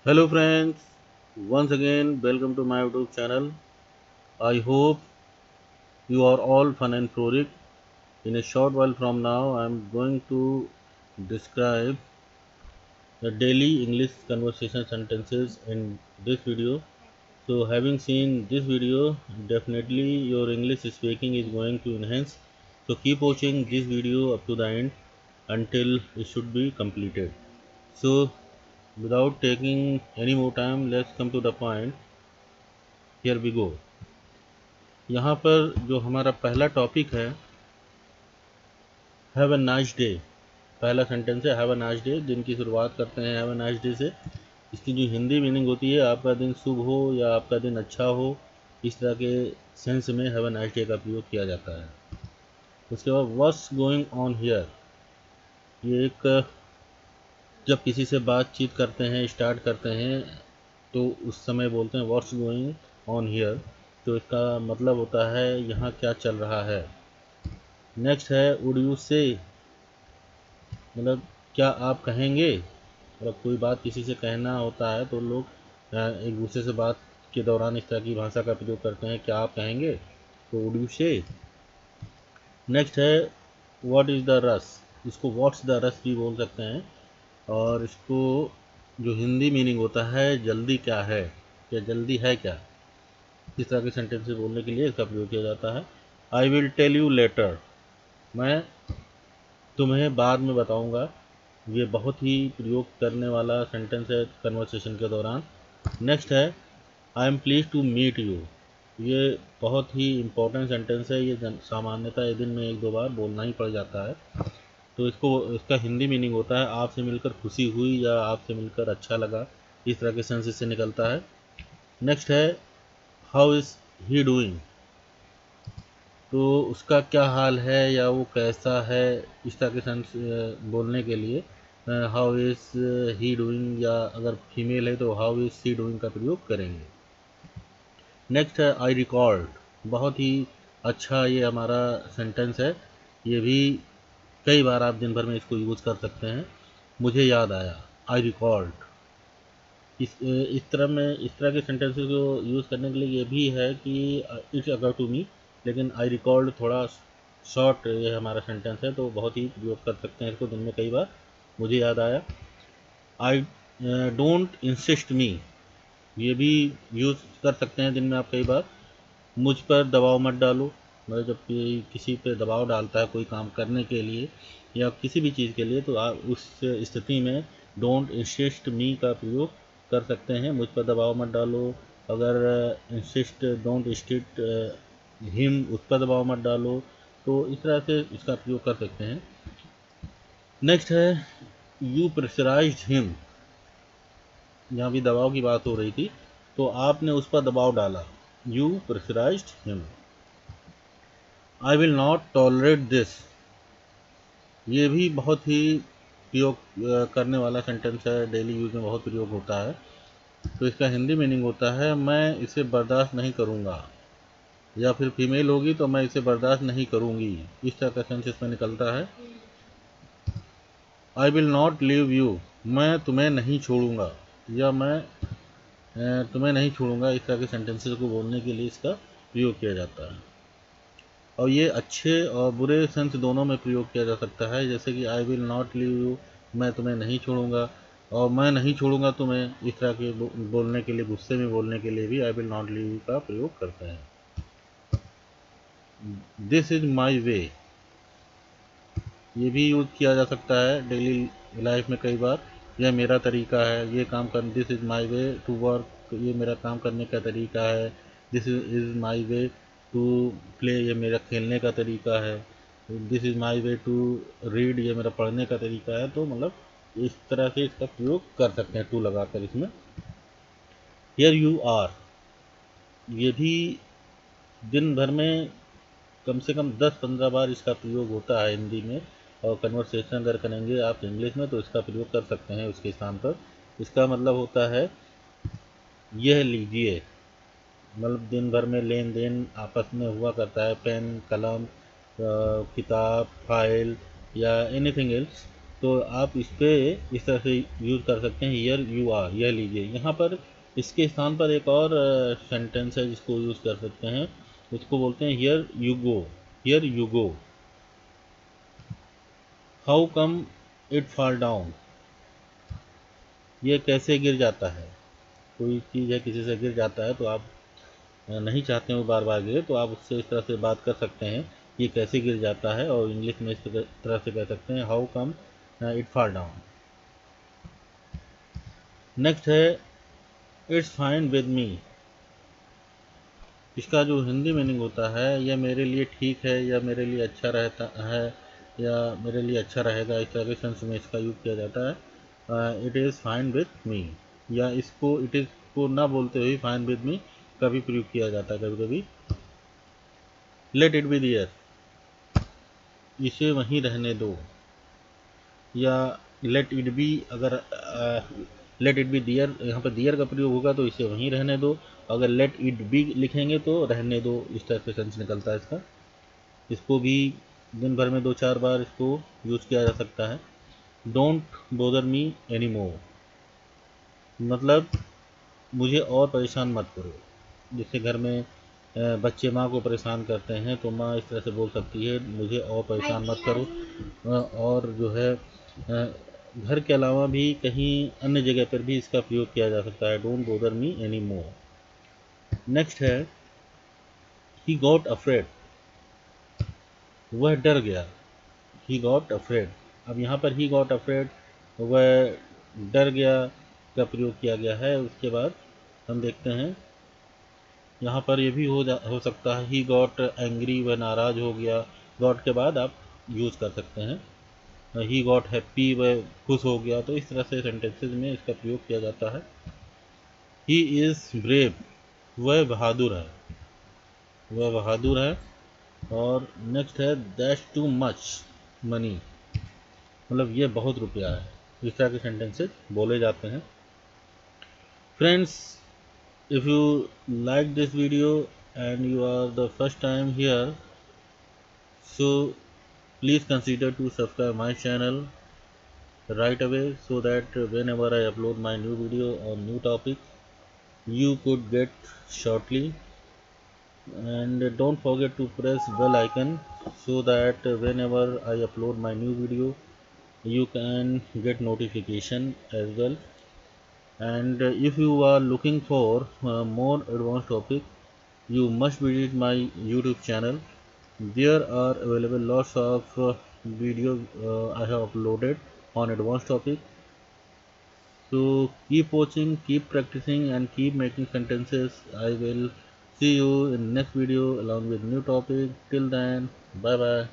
Hello friends, once again welcome to my YouTube channel. I hope you are all fun and frolic. In a short while from now, I am going to describe the daily English conversation sentences in this video. So having seen this video, definitely your English speaking is going to enhance. So keep watching this video up to the end until it should be completed. So without taking any more time, let's come to the point. Here we go. यहाँ पर जो हमारा पहला topic है, have a nice day. पहला sentence है have a nice day. दिन की शुरुआत करते हैं हैव अ नाइस डे से। इसकी जो हिंदी मीनिंग होती है आपका दिन शुभ हो या आपका दिन अच्छा हो, इस तरह के सेंस में हैव अ नाइस डे का प्रयोग किया जाता है। उसके बाद व्हाट्स गोइंग ऑन हियर, ये एक जब किसी से बातचीत करते हैं, स्टार्ट करते हैं, तो उस समय बोलते हैं व्हाट्स गोइंग ऑन हियर। तो इसका मतलब होता है यहाँ क्या चल रहा है। नेक्स्ट है वुड यू से, मतलब क्या आप कहेंगे। मतलब कोई बात किसी से कहना होता है तो लोग एक दूसरे से बात के दौरान इस तरह की भाषा का प्रयोग करते हैं, क्या आप कहेंगे, तो वुड यू से। नेक्स्ट है व्हाट इज़ द रस, इसको व्हाट्स द रस भी बोल सकते हैं। और इसको जो हिंदी मीनिंग होता है जल्दी क्या है, क्या जल्दी है क्या, इस तरह के सेंटेंसेस बोलने के लिए इसका प्रयोग किया जाता है। I will tell you later, मैं तुम्हें बाद में बताऊंगा। ये बहुत ही प्रयोग करने वाला सेंटेंस है कन्वर्सेशन के दौरान। नेक्स्ट है I am please to meet you, ये बहुत ही इम्पोर्टेंट सेंटेंस है। ये सामान्यतः दिन में एक दो बार बोलना ही पड़ जाता है। तो इसका हिंदी मीनिंग होता है आपसे मिलकर खुशी हुई या आपसे मिलकर अच्छा लगा, इस तरह के सेंस इससे निकलता है। नेक्स्ट है हाउ इज़ ही डूइंग, तो उसका क्या हाल है या वो कैसा है, इस तरह के सेंस बोलने के लिए हाउ इज़ ही डूइंग, या अगर फीमेल है तो हाउ इज़ सी डूइंग का प्रयोग करेंगे। नेक्स्ट है आई रिकॉर्ड, बहुत ही अच्छा ये हमारा सेंटेंस है। ये भी कई बार आप दिन भर में इसको यूज़ कर सकते हैं। मुझे याद आया, आई रिकॉर्ड। इस तरह के सेंटेंसेस को यूज़ करने के लिए ये भी है कि इट्स अगर टू मी, लेकिन आई रिकॉर्ड थोड़ा शॉर्ट ये हमारा सेंटेंस है, तो बहुत ही प्रयोग कर सकते हैं इसको दिन में कई बार। मुझे याद आया। आई डोंट इंसिस्ट मी, ये भी यूज़ कर सकते हैं दिन में आप कई बार। मुझ पर दबाव मत डालो, मतलब जब किसी पे दबाव डालता है कोई काम करने के लिए या किसी भी चीज़ के लिए, तो आप उस स्थिति में डोंट इंसिस्ट मी का प्रयोग कर सकते हैं। मुझ पर दबाव मत डालो, अगर इंसिस्ट डोंट इंसिस्ट हिम, उस पर दबाव मत डालो, तो इस तरह से इसका प्रयोग कर सकते हैं। नेक्स्ट है यू प्रेशराइज्ड हिम, यहाँ भी दबाव की बात हो रही थी, तो आपने उस पर दबाव डाला, you pressurised him. I will not tolerate this, ये भी बहुत ही प्रयोग करने वाला सेंटेंस है, डेली यूज में बहुत प्रयोग होता है। तो इसका हिंदी मीनिंग होता है मैं इसे बर्दाश्त नहीं करूँगा, या फिर फीमेल होगी तो मैं इसे बर्दाश्त नहीं करूँगी, इस तरह का सेंस इसमें निकलता है। I will not leave you, मैं तुम्हें नहीं छोड़ूंगा, या मैं तुम्हें नहीं छोड़ूंगा, इस तरह के सेंटेंसेस को बोलने के लिए इसका प्रयोग किया जाता है। और ये अच्छे और बुरे सेंस दोनों में प्रयोग किया जा सकता है, जैसे कि आई विल नॉट लीव यू, मैं तुम्हें नहीं छोड़ूंगा, और मैं नहीं छोड़ूंगा तुम्हें, इस तरह के बोलने के लिए, गुस्से में बोलने के लिए भी आई विल नॉट लीव यू का प्रयोग करते हैं। दिस इज माई वे, ये भी यूज किया जा सकता है डेली लाइफ में कई बार। यह मेरा तरीका है ये काम कर, this is my way to work, ये मेरा काम करने का तरीका है। This is my way to play, ये मेरा खेलने का तरीका है। This is my way to read, ये मेरा पढ़ने का तरीका है। तो मतलब इस तरह से इसका प्रयोग कर सकते हैं टू लगाकर इसमें। हियर यू आर, ये भी दिन भर में कम से कम 10-15 बार इसका प्रयोग होता है हिंदी में। और कन्वर्सेशन अगर करेंगे आप इंग्लिश में तो इसका प्रयोग कर सकते हैं उसके स्थान पर। इसका मतलब होता है यह लीजिए, मतलब दिन भर में लेन देन आपस में हुआ करता है, पेन कलम किताब फाइल या एनीथिंग एल्स, तो आप इस पर इस तरह से यूज़ कर सकते हैं, हियर यू आर, यह लीजिए। यहाँ पर इसके स्थान पर एक और सेंटेंस है जिसको यूज़ कर सकते हैं, उसको बोलते हैं here you go, here you go. How come it fall down, ये कैसे गिर जाता है। कोई चीज़ है किसी से गिर जाता है तो आप नहीं चाहते हैं वो बार बार गिरे, तो आप उससे इस तरह से बात कर सकते हैं ये कैसे गिर जाता है, और इंग्लिश में इस तरह से कह सकते हैं how come it fall down. Next है इट्स फाइन विद मी। इसका जो हिंदी मीनिंग होता है, यह मेरे लिए ठीक है, या मेरे लिए अच्छा रहता है, या मेरे लिए अच्छा रहेगा, इस तरह के सेंस में इसका यूज़ किया जाता है। It is fine with me, या इसको इट इज़ को ना बोलते हुए फाइन विद मी का भी प्रयोग किया जाता है कभी कभी। लेट इट बी देयर, इसे वहीं रहने दो, या लेट इट बी, अगर लेट इट बी दियर, यहाँ पर दियर का प्रयोग होगा तो इसे वहीं रहने दो। अगर लेट इट बी लिखेंगे तो रहने दो, इस तरह से सेंस निकलता है इसका। इसको भी दिन भर में 2-4 बार इसको यूज़ किया जा सकता है। Don't bother me any more, मतलब मुझे और परेशान मत करो। जैसे घर में बच्चे माँ को परेशान करते हैं तो माँ इस तरह से बोल सकती है मुझे और परेशान मत करो। और जो है घर के अलावा भी कहीं अन्य जगह पर भी इसका प्रयोग किया जा सकता है, don't bother me any more. Next है ही गॉट अफ्रेड, वह डर गया, ही गॉट अफ्रेड। अब यहाँ पर ही गॉट अफ्रेड, वह डर गया का प्रयोग किया गया है। उसके बाद हम देखते हैं यहाँ पर ये भी हो सकता है ही गॉट एंग्री, वह नाराज हो गया। गॉट के बाद आप यूज़ कर सकते हैं ही गॉट हैप्पी, वह खुश हो गया। तो इस तरह से सेंटेंसेस में इसका प्रयोग किया जाता है। ही इज़ ब्रेव, वह बहादुर है, वह बहादुर है। और नेक्स्ट है दैट्स टू मच मनी, मतलब ये बहुत रुपया है। इस तरह के सेंटेंसेस बोले जाते हैं। Friends, if you like this video and you are the first time here, so please consider to subscribe my channel right away, so that whenever I upload my new video on new topic you could get shortly. And don't forget to press bell icon so that whenever I upload my new video you can get notification as well. And if you are looking for more advanced topic, you must visit my YouTube channel. There are available lots of videos I have uploaded on advanced topic. So keep watching, keep practicing, and keep making sentences. I will see you in next video along with new topic. Till then, bye bye.